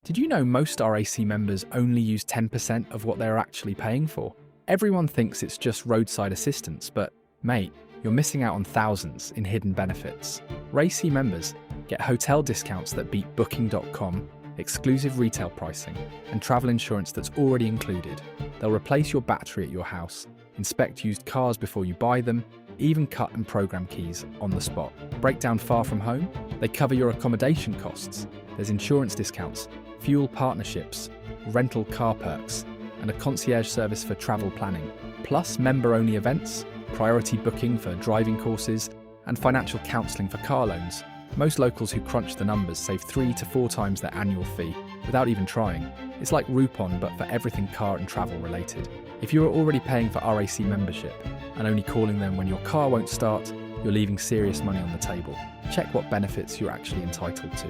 Did you know most RAC members only use 10% of what they're actually paying for? Everyone thinks it's just roadside assistance, but mate, you're missing out on thousands in hidden benefits. RAC members get hotel discounts that beat Booking.com, exclusive retail pricing, and travel insurance that's already included. They'll replace your battery at your house, inspect used cars before you buy them, even cut and program keys on the spot. Breakdown far from home? They cover your accommodation costs. There's insurance discounts, fuel partnerships, rental car perks, and a concierge service for travel planning. Plus member-only events, priority booking for driving courses, and financial counselling for car loans. Most locals who crunch the numbers save 3 to 4 times their annual fee without even trying. It's like Groupon, but for everything car and travel related. If you are already paying for RAC membership and only calling them when your car won't start, you're leaving serious money on the table. Check what benefits you're actually entitled to.